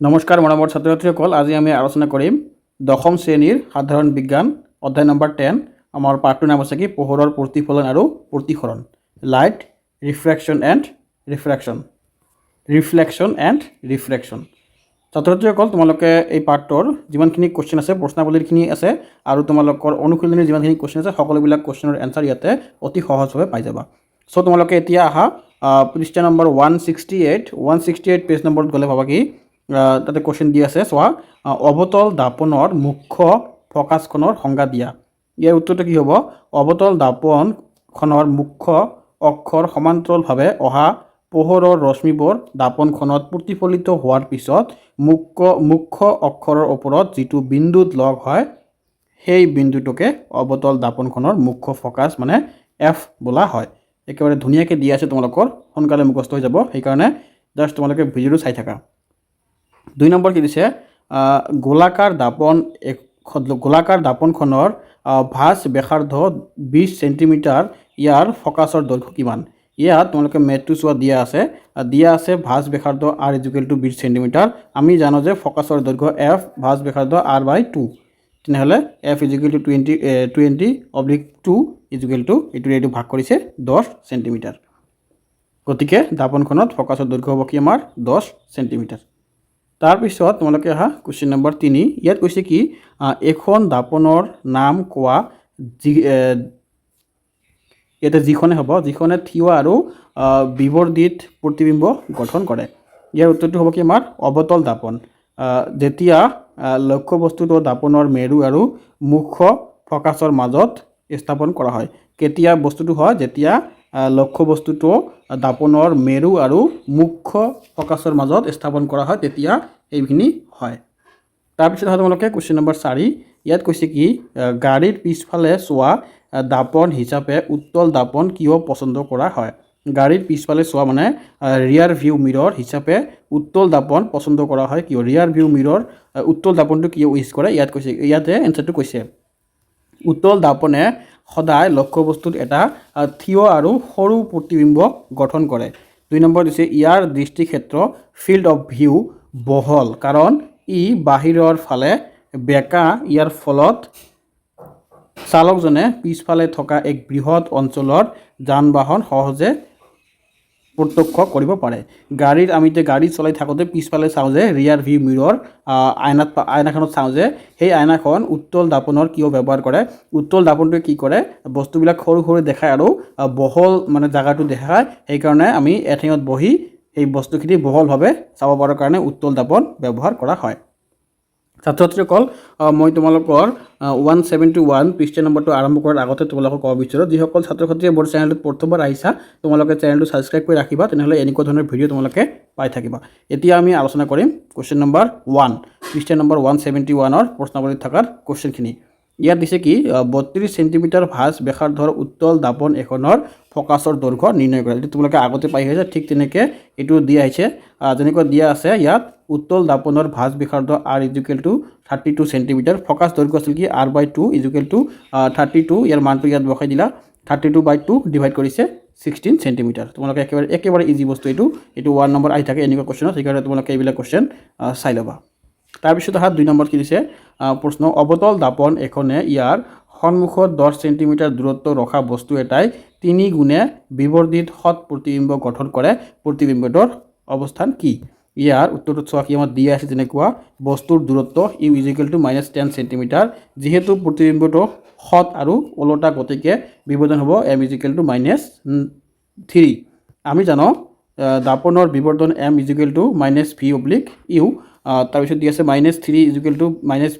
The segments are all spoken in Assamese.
নমস্কাৰ মৰমৰ ছাত্ৰ ছাত্ৰীসকল, আজি আমি আলোচনা কৰিম দশম শ্ৰেণীৰ সাধাৰণ বিজ্ঞান অধ্যায় নম্বৰ 10। আমাৰ পাঠটোৰ নাম আছে কি পোহৰৰ প্ৰতিফলন আৰু প্ৰতিসৰণ, লাইট ৰিফ্ৰেকশ্যন এণ্ড ৰিফ্ৰেকশ্যন। ছাত্ৰ ছাত্ৰীসকল, তোমালোকে এই পাঠটোৰ যিমানখিনি কুৱেশ্যন আছে, প্ৰশ্নাৱলীখিনি আছে আৰু তোমালোকৰ অনুশীলনীৰ যিমানখিনি কুৱেশ্যন আছে, সকলোবিলাক কুৱেশ্যনৰ এনচাৰ ইয়াতে অতি সহজভাৱে পাই যাবা। চ' তোমালোকে এতিয়া আহা পৃষ্ঠা নম্বৰ 168 পেজ নম্বৰত গ'লে পাবা কি তাতে কুৱেশ্যন দি আছে। চোৱা, অৱতল দাপনৰ মুখ্য ফকাছখনৰ সংজ্ঞা দিয়া। ইয়াৰ উত্তৰটো কি হ'ব? অৱতল দাপনখনৰ মুখ্য অক্ষৰ সমান্তৰালভাৱে অহা পোহৰৰ ৰশ্মিবোৰ দাপনখনত প্ৰতিফলিত হোৱাৰ পিছত মুখ্য অক্ষৰৰ ওপৰত যিটো বিন্দুত লগ হয় সেই বিন্দুটোকে অৱতল দাপনখনৰ মুখ্য ফকাছ মানে এফ বোলা হয়। একেবাৰে ধুনীয়াকৈ দিয়া আছে, তোমালোকৰ সোনকালে মুখস্থ হৈ যাব, সেইকাৰণে জাষ্ট তোমালোকে ভিডিঅ'টো চাই থাকা। 2 নম্বৰ কি দিছে? গোলাকাৰ দাপনখনৰ ভাঁজ ব্যাসাৰ্ধ 20 চেণ্টিমিটাৰ, ইয়াৰ ফকাছৰ দৈৰ্ঘ্য কিমান? ইয়াত তোমালোকে মেথটো চোৱা দিয়া আছে ভাঁজ ব্যাসাৰ্ধ r = 20 চেণ্টিমিটাৰ। আমি জানো যে ফকাছৰ দৈৰ্ঘ্য f ভাঁজ ব্যাসাৰ্ধ r/2, তেনেহ'লে f = 20/2 এইটো ভাগ কৰিছে 10 চেণ্টিমিটাৰ। গতিকে দাপনখনত ফকাছৰ দৈৰ্ঘ্য হ'ব কি আমাৰ 10 চেণ্টিমিটাৰ। তাৰপিছত তোমালোকে আহা কুৱেশ্যন নম্বৰ 3। ইয়াত কৈছে কি এখন দাপনৰ নাম কোৱা ইয়াতে যিখনে হ'ব, যিখনে থিয় আৰু বিবৰ্ধিত প্ৰতিবিম্ব গঠন কৰে। ইয়াৰ উত্তৰটো হ'ব কি আমাৰ অৱতল দাপন। যেতিয়া লক্ষ্যবস্তুটো দাপনৰ মেৰু আৰু মুখ্য ফকাছৰ মাজত স্থাপন কৰা হয়। কেতিয়া বস্তুটো হয়? যেতিয়া লক্ষ্যবস্তুটো দাপনৰ মেৰু আৰু মুখ্য ফকাছৰ মাজত স্থাপন কৰা হয়, তেতিয়া এইখিনি হয়। তাৰপিছত তোমালোকে কুৱেশ্যন নম্বৰ 4। ইয়াত কৈছে কি গাড়ীৰ পিছফালে চোৱা দাপন হিচাপে উত্তল দাপন কিয় পচন্দ কৰা হয়? গাড়ীৰ পিছফালে চোৱা মানে ৰিয়াৰ ভিউ মিৰৰ হিচাপে উত্তল দাপন পচন্দ কৰা হয় কিয়? ৰিয়াৰ ভিউ মিৰৰ উত্তল দাপনটো কিয় ইউজ কৰে? ইয়াতে এনচাৰটো কৈছে উত্তল দাপনে সদায় লক্ষ্যবস্তুত এটা থিয় আৰু সৰু প্ৰতিবিম্ব গঠন কৰে। 2 নম্বৰ দিছে ইয়াৰ দৃষ্টিক্ষেত্ৰ ফিল্ড অফ ভিউ বহল কাৰণ ই বাহিৰৰ ফালে বেঁকা। ইয়াৰ ফলত চালকজনে পিছফালে থকা এক বৃহৎ অঞ্চলৰ যান বাহন সহজে প্ৰত্যক্ষ কৰিব পাৰে। আমি যে গাড়ী চলাই থাকোঁতে পিছফালে চাওঁ যে ৰিয়াৰ ভিউ মিৰৰ আইনাখনত চাওঁ যে সেই আইনাখন উত্তল দাপনৰ কিয় ব্যৱহাৰ কৰে? উত্তল দাপনটোৱে কি কৰে? বস্তুবিলাক সৰু সৰু দেখায় আৰু বহল মানে জেগাটো দেখায়। সেইকাৰণে আমি এঠাইত বহি সেই বস্তুখিনি বহলভাৱে চাব পৰাৰ কাৰণে উত্তল দাপন ব্যৱহাৰ কৰা হয়। ছাত্ৰ ছাত্ৰীসকল, মই তোমালোকৰ 171 পৃষ্ঠা নম্বৰটো আৰম্ভ কৰাৰ আগতে তোমালোকক ক'ব বিচাৰোঁ, যিসকল ছাত্ৰ ছাত্ৰীয়ে মোৰ চেনেলটোত প্ৰথমবাৰ আহিছা, তোমালোকে চেনেলটো ছাবস্ক্ৰাইব কৰি ৰাখিবা, তেনেহ'লে এনেকুৱা ধৰণৰ ভিডিঅ' তোমালোকে পাই থাকিবা। এতিয়া আমি আলোচনা কৰিম কুৱেশ্যন নম্বৰ 1, পৃষ্ঠা নম্বৰ 171ৰ প্ৰশ্নাৱলীত থকাৰ কুৱেশ্যনখিনি। ইয়াত দিছে কি 32 চেণ্টিমিটাৰ ভাঁজ ব্যাসাৰ্ধৰ উত্তল দাপন এখনৰ ফকাছৰ দৈৰ্ঘ্য নিৰ্ণয় কৰা। এইটো তোমালোকে আগতে পাই আহিছে, ঠিক তেনেকৈ এইটো দিয়া আহিছে। যেনেকৈ দিয়া আছে ইয়াত উত্তল দাপনৰ ভাঁজ ব্যাসাৰ্ধ r = 32 চেণ্টিমিটাৰ, ফকাছ দৈৰ্ঘ্য আছিল কি r/2 = 32। ইয়াৰ মানটো ইয়াত বহাই দিলা, 32/2 ডিভাইড কৰিছে 16 চেণ্টিমিটাৰ। তোমালোকে একেবাৰে ইজি বস্তু এইটো 1 নম্বৰ আহি থাকে এনেকুৱা কুৱেশ্যনত, সেইকাৰণে তোমালোকে এইবিলাক কুৱেশ্যন চাই ল'বা। তাৰপিছত অহা 2 নম্বৰ কি দিছে প্ৰশ্ন, অৱতল দাপন এখনে ইয়াৰ সন্মুখত 10 চেণ্টিমিটাৰ দূৰত্ব ৰখা বস্তু এটাই 3 গুণে বিবৰ্ধিত সৎ প্ৰতিবিম্ব গঠন কৰে, প্ৰতিবিম্বটোৰ অৱস্থান কি? ইয়াৰ উত্তৰটো চোৱা কি আমাৰ দিয়া আছে, যেনেকুৱা বস্তুৰ দূৰত্ব u = -10 চেণ্টিমিটাৰ। যিহেতু প্ৰতিবিম্বটো সৎ আৰু ওলোটা, গতিকে বিবৰ্ধন হ'ব m = -3। আমি জানো দাপনৰ বিবৰ্ধন m = -v/u। তাৰপিছত দি আছে -3 =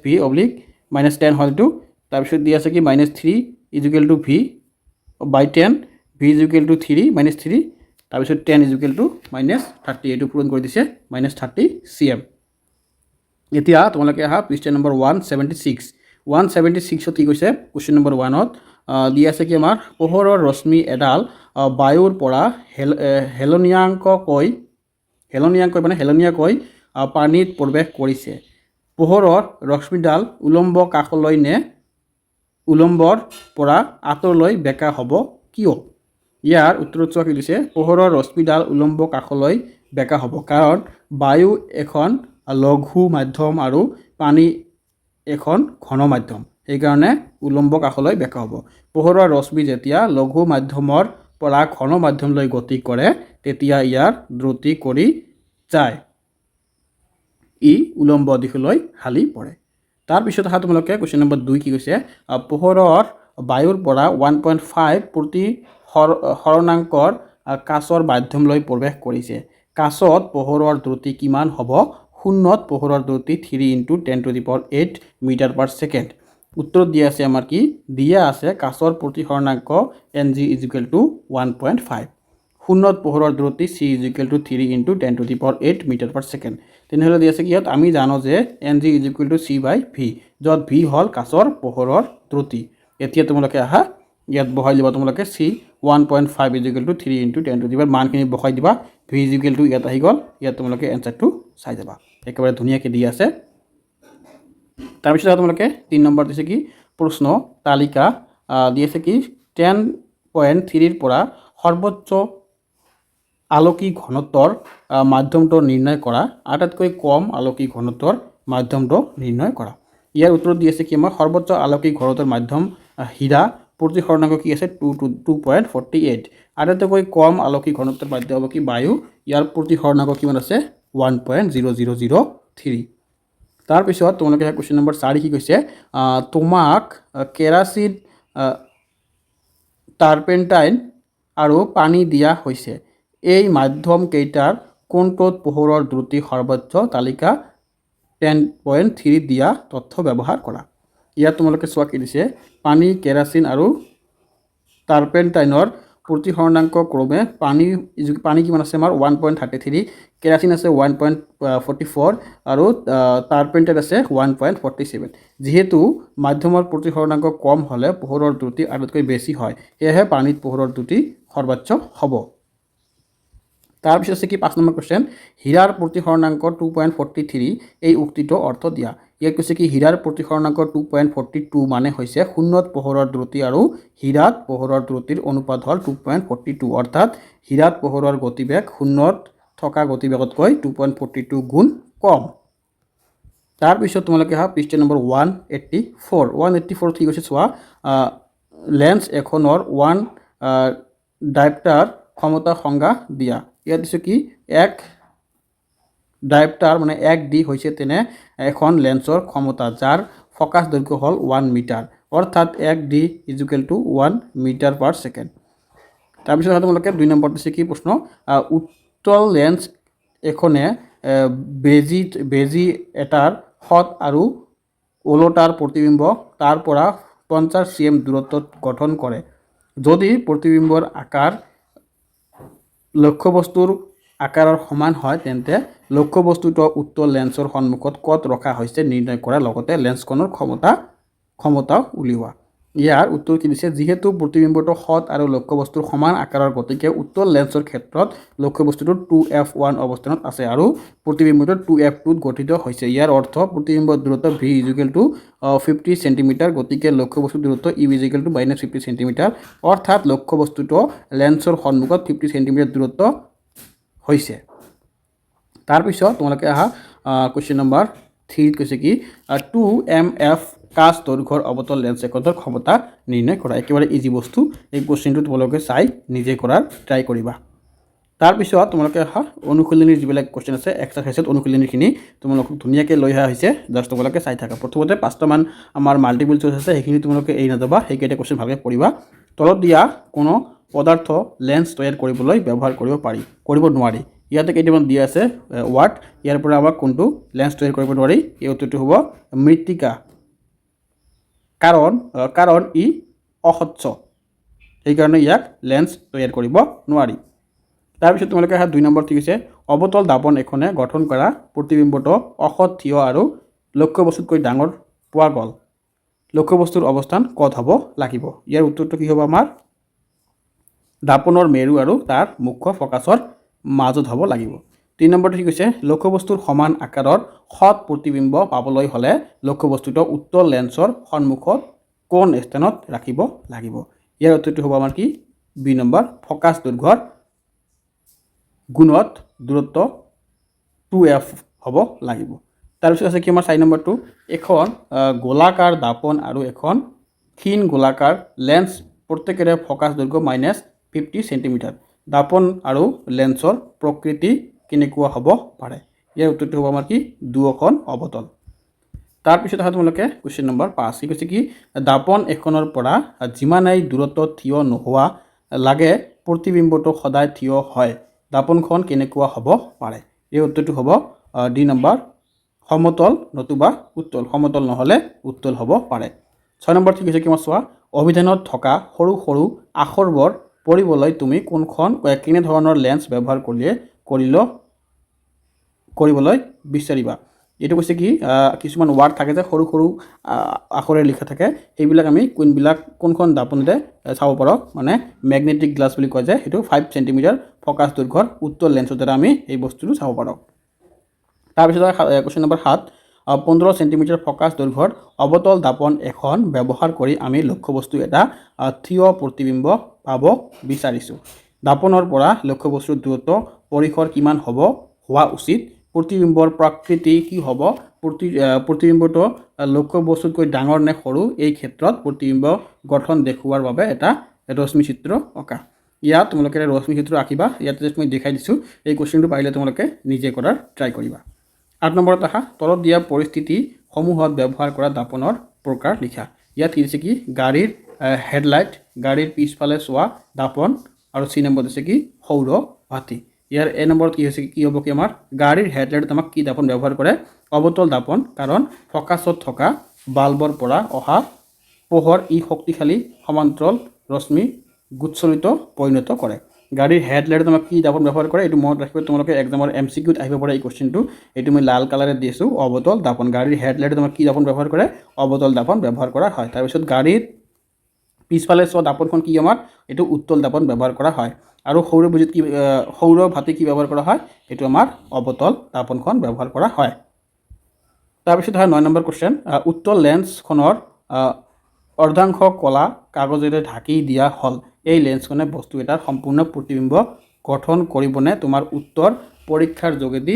-v/-10 হ'ল এইটো। তাৰপিছত দি আছে কি -3 = v/10, v = 3 -3, তাৰপিছত 10 = -30, এইটো পূৰণ কৰি দিছে -30 cm। এতিয়া তোমালোকে আহা পৃষ্ঠা নম্বৰ 176ত কি কৈছে? কুৱেশ্যন নম্বৰ 1ত দি আছে কি আমাৰ পোহৰৰ ৰশ্মি এডাল বায়ুৰ পৰা হেলনীয়াকৈ পানীত প্ৰৱেশ কৰিছে। পোহৰৰ ৰশ্মিডাল উলম্ব কাষলৈ নে উলম্বৰ পৰা আঁতৰলৈ বেঁকা হ'ব কিয়? ইয়াৰ উত্তৰত চোৱা কি দিছে, পোহৰৰ ৰশ্মিডাল উলম্ব কাষলৈ বেঁকা হ'ব কাৰণ বায়ু এখন লঘু মাধ্যম আৰু পানী এখন ঘন মাধ্যম, সেইকাৰণে উলম্ব কাষলৈ বেকা হ'ব। পোহৰৰ ৰশ্মি যেতিয়া লঘু মাধ্যমৰ পৰা ঘন মাধ্যমলৈ গতি কৰে তেতিয়া ইয়াৰ দ্ৰুতি কৰি যায়, ই উলম্ব দিশলৈ হালি পৰে। তাৰপিছত অহা তোমালোকে কুৱেশ্যন নম্বৰ 2 কি কৈছে, পোহৰৰ বায়ুৰ পৰা 1.5 প্ৰতি হৰণাংকৰ কাঁচৰ মাধ্যমলৈ প্ৰৱেশ কৰিছে। কাঁচত পোহৰৰ দ্ৰুতি কিমান হ'ব? শূন্যত পোহৰৰ দ্ৰুতি 3 × 10⁸ মিটাৰ পাৰ ছেকেণ্ড। উত্তৰত দিয়া আছে আমাৰ কি দিয়া আছে, কাঁচৰ প্ৰতি হৰণাংক Ng = 1.5, শূন্যত পোহৰৰ দ্ৰুতি c = 3 × 10⁸ মিটাৰ পাৰ ছেকেণ্ড। তেনেহ'লে দিয়া আছে কি ইয়াত আমি জানো যে Ng = c/v, য'ত v হ'ল কাঁচৰ পোহৰৰ দ্ৰুতি। এতিয়া তোমালোকে আহা ইয়াত বহাই দিবা তোমালোকে c 1.5 = 3 × 10⁻, মানখিনি বহাই দিবা, v = ইয়াত আহি গ'ল, ইয়াত তোমালোকে এনচাৰটো চাই যাবা, একেবাৰে ধুনীয়াকৈ দি আছে। তাৰপিছত তোমালোকে 3 নম্বৰ দিছে কি প্ৰশ্ন তালিকা দি আছে কি 10.3 পৰা সৰ্বোচ্চ আলোকিক ঘনত্বৰ মাধ্যমটো নিৰ্ণয় কৰা, আটাইতকৈ কম আলোকিক ঘনত্বৰ মাধ্যমটো নিৰ্ণয় কৰা। ইয়াৰ উত্তৰত দি আছে কি আমাৰ সৰ্বোচ্চ আলোকিক ঘনত্বৰ মাধ্যম হীৰা, প্ৰতি হৰণাংক কি আছে 2.48, আটাইতকৈ কম আলোকিক ঘনত্বৰ মাধ্যম হ'ব কি বায়ু, ইয়াৰ প্ৰতি হৰণাংক কিমান আছে 1.0003। তাৰপিছত তোমালোকে কুৱেশ্যন নম্বৰ 4 কি কৈছে, তোমাক কেৰাচিন, টাৰ্পেণ্টাইন আৰু পানী দিয়া হৈছে, এই মাধ্যম কেইটাৰ কোনটোত পোহৰৰ দ্ৰুতি সৰ্বোচ্চ? তালিকা 10.3 দিয়া তথ্য ব্যৱহাৰ কৰা। ইয়াত তোমালোকে চোৱা কি দিছে, পানী, কেৰাচিন আৰু টাৰ্পেণ্টাইনৰ প্ৰতি হৰণাংক ক্ৰমে পানী কিমান আছে আমাৰ 1.33, কেৰাচিন আছে 1.44 আৰু টাৰ্পেণ্টাইন আছে 1.47। যিহেতু মাধ্যমৰ প্ৰতি হৰণাংক কম হ'লে পোহৰৰ দ্ৰুতি আটাইতকৈ বেছি হয়, সেয়েহে পানীত পোহৰৰ দ্ৰুতি সৰ্বোচ্চ হ'ব। তাৰপিছত আছে কি 5 নম্বৰ কুৱেশ্যন, হীৰাৰ প্ৰতি হৰণাংক 2.43, এই উক্তিটো অৰ্থ দিয়া। ইয়াত কৈছে কি হীৰাৰ প্ৰতি হৰণাংক 2.42 মানে হৈছে শূন্যত পোহৰৰ দ্ৰুতি আৰু হীৰাত পোহৰৰ দ্ৰুতিৰ অনুপাত হ'ল 2.42, অৰ্থাৎ হীৰাত পোহৰৰ গতিবেগ শূন্যত থকা গতিবেগতকৈ 2.42 গুণ কম। তাৰপিছত তোমালোকে হা পৃষ্ঠা নম্বৰ 184 কি কৈছে চোৱা, লেন্স এখনৰ 1 ডায়প্টাৰ ক্ষমতা সংজ্ঞা দিয়া। ইয়াত দিছে কি এক ডায়প্টাৰ মানে 1D হৈছে তেনে এখন লেন্সৰ ক্ষমতা যাৰ ফকাছ দৈৰ্ঘ্য হ'ল 1 মিটাৰ, অৰ্থাৎ 1D = 1 মিটাৰ পাৰ ছেকেণ্ড। তাৰপিছত তোমালোকে 2 নম্বৰ দিছে কি প্ৰশ্ন, উত্তল লেন্স এখনে বেজি এটাৰ সৎ আৰু ওলোটাৰ প্ৰতিবিম্ব তাৰ পৰা 50 cm দূৰত্বত গঠন কৰে। যদি প্ৰতিবিম্বৰ আকাৰ লক্ষ্যবস্তুৰ আকাৰৰ সমান হয় তেন্তে লক্ষ্যবস্তুটো উত্তল লেন্সৰ সন্মুখত ক'ত ৰখা হৈছে নিৰ্ণয় কৰা, লগতে লেন্সখনৰ ক্ষমতা উলিওৱা। ইয়াৰ উত্তৰ কি দিছে, যিহেতু প্ৰতিবিম্বটো সৎ আৰু লক্ষ্যবস্তুৰ সমান আকাৰৰ গতিকে উত্তল লেন্সৰ ক্ষেত্ৰত লক্ষ্যবস্তুটো 2f1 অৱস্থানত আছে আৰু প্ৰতিবিম্বটো 2f2ত গঠিত হৈছে। ইয়াৰ অৰ্থ প্ৰতিবিম্বৰ দূৰত্ব v = 50 cm, গতিকে লক্ষ্যবস্তুৰ দূৰত্ব e = -50 cm, অৰ্থাৎ লক্ষ্যবস্তুটো লেন্সৰ সন্মুখত 50 cm দূৰত্ব হৈছে। তাৰপিছত তোমালোকে আহা কুৱেশ্যন নম্বৰ 3 কৈছে কি 2mf কাঁচ দৈৰ্ঘ্যৰ অৱতল লেন্স এখনৰ ক্ষমতা নিৰ্ণয় কৰা। একেবাৰে ইজি বস্তু, এই কুৱেশ্যনটো তোমালোকে চাই নিজে কৰাৰ ট্ৰাই কৰিবা। তাৰপিছত তোমালোকে আহা অনুশীলনীৰ যিবিলাক কুৱেশ্যন আছে এক্সাৰচাইজত অনুশীলনীখিনি তোমালোকক ধুনীয়াকৈ লৈ অহা হৈছে, জাষ্ট তোমালোকে চাই থাকা। প্ৰথমতে 5টামান আমাৰ মাল্টিপল চইচ আছে, সেইখিনি তোমালোকে এৰি নাযাবা, সেইকেইটা কুৱেশ্যন ভালকৈ পঢ়িবা। তলত দিয়া কোনো পদাৰ্থ লেন্স তৈয়াৰ কৰিবলৈ ব্যৱহাৰ কৰিব নোৱাৰি। ইয়াতে কেইটামান দিয়া আছে ৱাৰ্ড, ইয়াৰ পৰা আমাক কোনটো লেন্স তৈয়াৰ কৰিব নোৱাৰি, এই উত্তৰটো হ'ব মৃত্তিকা, কাৰণ ই অস্বচ্ছ, সেইকাৰণে ইয়াক লেন্স তৈয়াৰ কৰিব নোৱাৰি। তাৰপিছত তোমালোকে 2 নম্বৰ ঠিক আছে, অৱতল দাপন এখনে গঠন কৰা প্ৰতিবিম্বটো অসৎ, থিয় আৰু লক্ষ্যবস্তুতকৈ ডাঙৰ পোৱা গ'ল, লক্ষ্যবস্তুৰ অৱস্থান ক'ত হ'ব লাগিব। ইয়াৰ উত্তৰটো কি হ'ব আমাৰ দাপনৰ মেৰু আৰু তাৰ মুখ্য ফকাছৰ মাজত হ'ব লাগিব। 3 নম্বৰটো কি কৈছে, লক্ষ্যবস্তুৰ সমান আকাৰৰ সৎ প্ৰতিবিম্ব পাবলৈ হ'লে লক্ষ্যবস্তুটো উত্তল লেন্সৰ সন্মুখত কোন স্থানত ৰাখিব লাগিব। ইয়াৰ উত্তৰটো হ'ব আমাৰ কি বি নম্বৰ, ফকাছ দৈৰ্ঘ্যৰ গুণত দূৰত্ব হ'ব লাগিব তাৰপিছত আছে কি আমাৰ 4 নম্বৰটো এখন গোলাকাৰ দাপন আৰু এখন ক্ষীণ গোলাকাৰ লেন্স প্ৰত্যেকৰে ফকাছ দৈৰ্ঘ্য -50 সেন্টিমিটাৰ দাপন আৰু লেন্সৰ প্ৰকৃতি কেনেকুৱা হ'ব পাৰে ইয়াৰ উত্তৰটো হ'ব আমাৰ কি দুয়োখন অৱতল তাৰপিছত আহা তোমালোকে কুৱেশ্যন নম্বৰ 5 কি কৈছে কি দাপন এখনৰ পৰা যিমানেই দূৰত্ব থিয় নোহোৱা লাগে প্ৰতিবিম্বটো সদায় থিয় হয় দাপনখন কেনেকুৱা হ'ব পাৰে এই উত্তৰটো হ'ব ডি নম্বৰ সমতল নতুবা উত্তল সমতল নহ'লে উত্তল হ'ব পাৰে 6 নম্বৰ ঠিক আছে কি মই চোৱা অভিধানত থকা সৰু সৰু আখৰবোৰ পঢ়িবলৈ তুমি কোনখন কেনে ধৰণৰ লেন্স ব্যৱহাৰ কৰিবলৈ বিচাৰিবা এইটো কৈছে কি কিছুমান ওয়াৰ্ড থাকে যে সৰু সৰু আখৰে লিখা থাকে সেইবিলাক আমি কোনখন দাপনেৰে চাব পাৰোঁ মানে ম্যাগনেটিক গ্লাস বুলি কয় যে সেইটো 5 সেন্টিমিটাৰ ফকাছ দৈৰ্ঘ্যৰ উত্তল লেন্সৰ দ্বাৰা আমি এই বস্তুটো চাব পাৰোঁ তাৰপিছত কোৱেশ্যন নম্বৰ 7 15 সেন্টিমিটাৰ ফকাছ দৈৰ্ঘ্যৰ অৱতল দাপন এখন ব্যৱহাৰ কৰি আমি লক্ষ্যবস্তু এটা থিয় প্ৰতিবিম্ব পাব বিচাৰিছোঁ দাপনৰ পৰা লক্ষ্যবস্তুৰ দূৰত্ব পৰিসৰ কিমান হোৱা উচিত প্ৰতিবিম্বৰ প্ৰকৃতি কি হ'ব প্ৰতিবিম্বটো লক্ষ্যবস্তুতকৈ ডাঙৰ নে সৰু এই ক্ষেত্ৰত প্ৰতিবিম্ব গঠন দেখুৱাৰ বাবে এটা ৰশ্মি চিত্ৰ অঁকা ইয়াত তোমালোকে ৰশ্মি চিত্ৰ আঁকিবা ইয়াতে মই দেখাই দিছোঁ এই কোৱেশ্যনটো পাৰিলে তোমালোকে নিজে কৰাৰ ট্ৰাই কৰিবা 8 নম্বৰত আহা তলত দিয়া পৰিস্থিতি সমূহত ব্যৱহাৰ কৰা দাপনৰ প্ৰকাৰ লিখা ইয়াত কি আছে কি গাড়ীৰ হেডলাইট গাড়ীৰ পিছফালে চোৱা দাপন আৰু সি নম্বৰ আছে কি সৌৰ বাতি ইয়াৰ এ নম্বৰত কি হৈছে কি হ'ব কি আমাৰ গাড়ীৰ হেডলাইট আমাক কি দাপন ব্যৱহাৰ কৰে অৱতল দাপন কাৰণ ফকাছত থকা বাল্বৰ পৰা অহা পোহৰ ই শক্তিশালী সমান্তৰাল ৰশ্মি গুচ্ছলিত পৰিণত কৰে গাড়ীৰ হেডলাইট আমাক কি দাপন ব্যৱহাৰ কৰে এইটো মনত ৰাখিব তোমালোকে এক্সামৰ এমসিকিউত আহিব পাৰে এই কোৱেশ্যনটো এইটো মই লাল কালাৰে দিছোঁ অৱতল দাপন গাড়ীৰ হেডলাইট আমাক কি দাপন ব্যৱহাৰ কৰে অৱতল দাপন ব্যৱহাৰ কৰা হয় তাৰপিছত গাড়ীৰ পিছফালে চোৱা দাপনখন কি আমাৰ এইটো উত্তল দাপন ব্যৱহাৰ কৰা হয় আৰু সৌৰ বাতি কি ব্যৱহাৰ কৰা হয় এইটো আমাৰ অৱতল দাপনখন ব্যৱহাৰ কৰা হয় তাৰপিছত 9 নম্বৰ কোৱেশ্যন উত্তল লেন্সখনৰ অৰ্ধাংশ কলা কাগজেৰে ঢাকি দিয়া হল এই লেন্সখনে বস্তু এটাৰ সম্পূৰ্ণ প্ৰতিবিম্ব গঠন কৰিবনে তোমাৰ উত্তৰ পৰীক্ষাৰ যোগেদি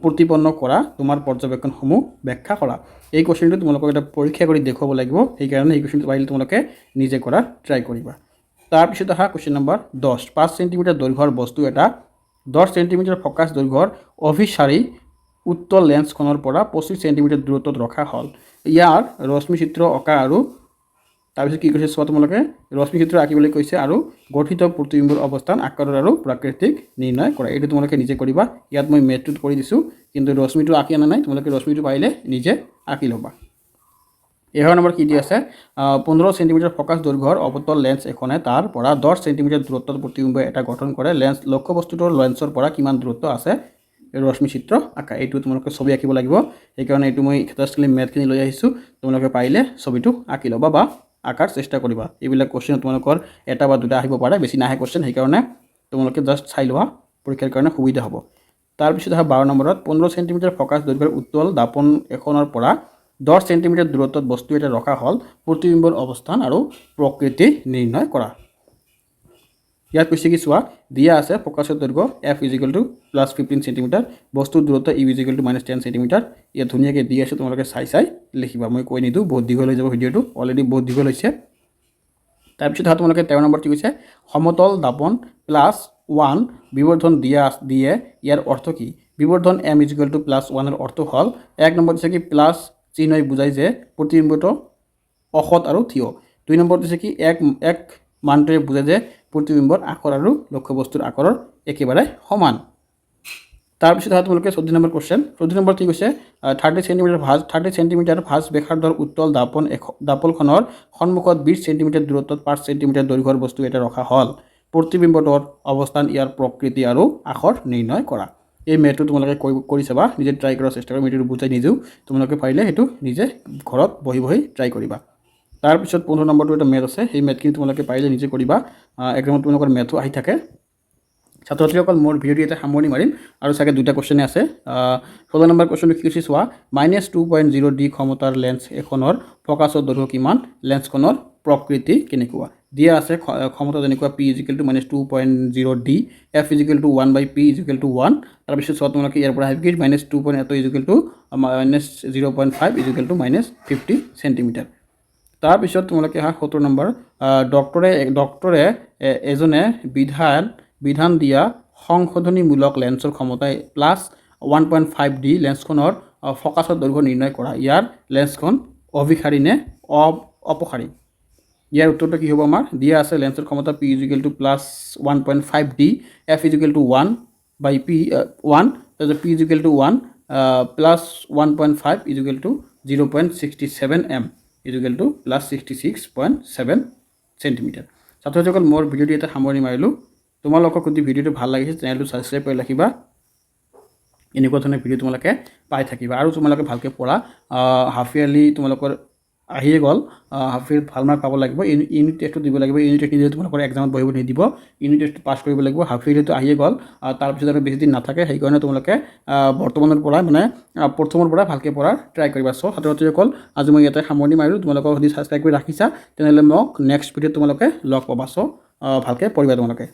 প্ৰতিপন্ন কৰা তোমাৰ পৰ্যবেক্ষণসমূহ ব্যাখ্যা কৰা এই কোৱেশ্যনটো তোমালোকক এটা পৰীক্ষা কৰি দেখুৱাব লাগিব সেইকাৰণে এই কোৱেশ্যনটো পাৰিলে তোমালোকে নিজে কৰাৰ ট্ৰাই কৰিবা তাৰপিছত আহা কোৱেশ্যন নম্বৰ 10 5 সেন্টিমিটাৰ দৈৰ্ঘ্যৰ বস্তু এটা 10 সেন্টিমিটাৰ ফকাছ দৈৰ্ঘ্যৰ অভিসাৰী উত্তল লেন্সখনৰ পৰা 25 সেন্টিমিটাৰ দূৰত্বত ৰখা হ'ল ইয়াৰ ৰশ্মি চিত্ৰ অঁকা আৰু তাৰপিছত কি কৈছে চোৱা তোমালোকে ৰশ্মি চিত্ৰ আঁকিবলৈ কৈছে আৰু গঠিত প্ৰতিবিম্বৰ অৱস্থান আকাৰ আৰু প্ৰাকৃতিক নিৰ্ণয় কৰা এইটো তোমালোকে নিজে কৰিবা ইয়াত মই মেথটোত কৰি দিছোঁ কিন্তু ৰশ্মিটো আঁকি আনা নাই তোমালোকে ৰশ্মিটো পাৰিলে নিজে আঁকি ল'বা 11 নম্বৰ কি দি আছে 15 সেন্টিমিটাৰ ফকাছ দৈৰ্ঘ্যৰ অৱতল লেন্স এখনে তাৰ পৰা 10 সেন্টিমিটাৰ দূৰত্বত প্ৰতিবিম্ব এটা গঠন কৰে লেন্স লক্ষ্যবস্তুটোৰ লেন্সৰ পৰা কিমান দূৰত্ব আছে ৰশ্মি চিত্ৰ আঁকা এইটো তোমালোকে ছবি আঁকিব লাগিব সেইকাৰণে এইটো মই জাষ্টলি মেথখিনি লৈ আহিছোঁ তোমালোকে পাৰিলে ছবিটো আঁকি ল'বা বা আঁকাৰ চেষ্টা কৰিবা এইবিলাক কোৱেশ্যন তোমালোকৰ এটা বা দুটা আহিব পাৰে বেছি নাহে কোৱেশ্যন সেইকাৰণে তোমালোকে জাষ্ট চাই লোৱা পৰীক্ষাৰ কাৰণে সুবিধা হ'ব তাৰপিছত 12 নম্বৰত 15 সেন্টিমিটাৰ ফকাছ দৈৰ্ঘ্যৰ উত্তল দাপন এখনৰ পৰা 10 সেন্টিমিটাৰ দূৰত্বত বস্তু এটা ৰখা হ'ল প্ৰতিবিম্বৰ অৱস্থান আৰু প্ৰকৃতি নিৰ্ণয় কৰা ইয়াত কৈছে কি চোৱা দিয়া আছে ফকাছৰ দৈৰ্ঘ্য f + 15 সেন্টিমিটাৰ বস্তুৰ দূৰত্ব e - 10 সেন্টিমিটাৰ ইয়াত ধুনীয়াকৈ দি আছে তোমালোকে চাই লিখিবা মই কৈ নিদিওঁ বহুত দীঘল হৈ যাব ভিডিঅ'টো অলৰেডি বহুত দীঘল হৈছে তাৰপিছত তোমালোকে 13 নম্বৰ কি কৈছে সমতল দাপন +1 বিবৰ্ধন দিয়ে ইয়াৰ অৰ্থ কি বিবৰ্ধন m = +1 এৰ অৰ্থ হ'ল 1 নম্বৰ দিছে কি প্লাস চিহ্নই বুজায় যে প্ৰতিবিম্বটো অসৎ আৰু থিয় 2 নম্বৰ দিছে কি এক মানটোৱে বুজায় যে প্ৰতিবিম্বৰ আকাৰ আৰু লক্ষ্যবস্তুৰ আকাৰৰ একেবাৰে সমান তাৰপিছত তোমালোকে 14 নম্বৰ কোৱেশ্যন 14 নম্বৰ কি কৈছে 30 সেন্টিমিটাৰ ভাঁজ ব্যাসাৰ্ধৰ উত্তল দাপনখনৰ সন্মুখত 20 সেন্টিমিটাৰ দূৰত্বত 5 সেন্টিমিটাৰ দৈৰ্ঘ্যৰ বস্তু এটা ৰখা হ'ল প্ৰতিবিম্বটোৰ অৱস্থান ইয়াৰ প্ৰকৃতি আৰু আকাৰ নিৰ্ণয় কৰা এই মেথটো তোমালোকে কৰি চাবা নিজে ট্ৰাই কৰাৰ চেষ্টা কৰিবা মেথটো বুজাই নিদিওঁ তোমালোকে পাৰিলে সেইটো নিজে ঘৰত বহি ট্ৰাই কৰিবা তাৰপিছত 15 নম্বৰটো এটা মেথ আছে সেই মেথখিনি তোমালোকে পাৰিলে নিজে কৰিবা এক্সামত তোমালোকৰ মেথো আহি থাকে ছাত্ৰছাত্ৰীসকল মোৰ ভিডিঅ'টো এটা সামৰণি মাৰিম আৰু চাগে দুটা কোৱেশ্যনে আছে 16 নম্বৰ কোৱেশ্যনটো কি কৈছে চোৱা -2.0 ডি ক্ষমতাৰ লেন্স এখনৰ ফকাছৰ দৈৰ্ঘ্য কিমান লেন্সখনৰ প্ৰকৃতি কেনেকুৱা দিয়া আছে ক্ষমতা যেনেকুৱা p -2.0 d f 1/p 1 তাৰপিছত চোৱা তোমালোকে ইয়াৰ পৰা আহিব -2.8 -0.5 -50 সেন্টিমিটাৰ তাৰপিছত তোমালোকে হা 17 নম্বৰ ডক্টৰে এজনে বিধান দিয়া সংশোধনীমূলক লেন্সৰ ক্ষমতা +1.5 d লেন্সখনৰ ফকাছৰ দৈৰ্ঘ্য নিৰ্ণয় কৰা ইয়াৰ লেন্সখন অভিসাৰী নে অপসাৰী ইয়াৰ উত্তৰটো কি হ'ব আমাৰ দিয়া আছে লেন্সৰ ক্ষমতা p +1.5 d f 1/p 1 তাৰপিছত p 1 +1.5 0.67 m +66.7 সেন্টিমিটাৰ ছাত্ৰসকল মোৰ ভিডিঅ'টো এটা সামৰণি মাৰিলোঁ তোমালোকক যদি ভিডিঅ'টো ভাল লাগিছে চেনেলটো সাবস্ক্ৰাইব কৰি ৰাখিবা এনেকুৱা ধৰণৰ ভিডিঅ' তোমালোকে পাই থাকিবা আৰু তোমালোকে ভালকৈ পঢ়া হাফ ইয়াৰলি তোমালোকৰ আহিয়ে গ'ল হাফ ইয়াৰ ভাল মাৰ্ক পাব লাগিব ইউনিট টেষ্টটো দিব লাগিব ইউনিট টেষ্ট নিদিলে তোমালোকৰ এক্সামত বহিব নিদিব ইউনিট টেষ্ট পাছ কৰিব লাগিব হাফ ইয়াৰলিটো আহিয়ে গ'ল তাৰপিছত আৰু বেছি দিন নাথাকে সেইকাৰণে তোমালোকে বৰ্তমানৰ পৰা মানে প্ৰথমৰ পৰা ভালকৈ পঢ়াৰ ট্ৰাই কৰিবা চ' ছাত্ৰ-ছাত্ৰীসকল আজি মই ইয়াতে সামৰণি মাৰিলোঁ তোমালোকক যদি ছাবস্ক্ৰাইব কৰি ৰাখিছা তেনেহ'লে মোক নেক্সট ভিডিঅ'ত তোমালোকে লগ পাবা চ' ভালকৈ পঢ়িবা তোমালোকে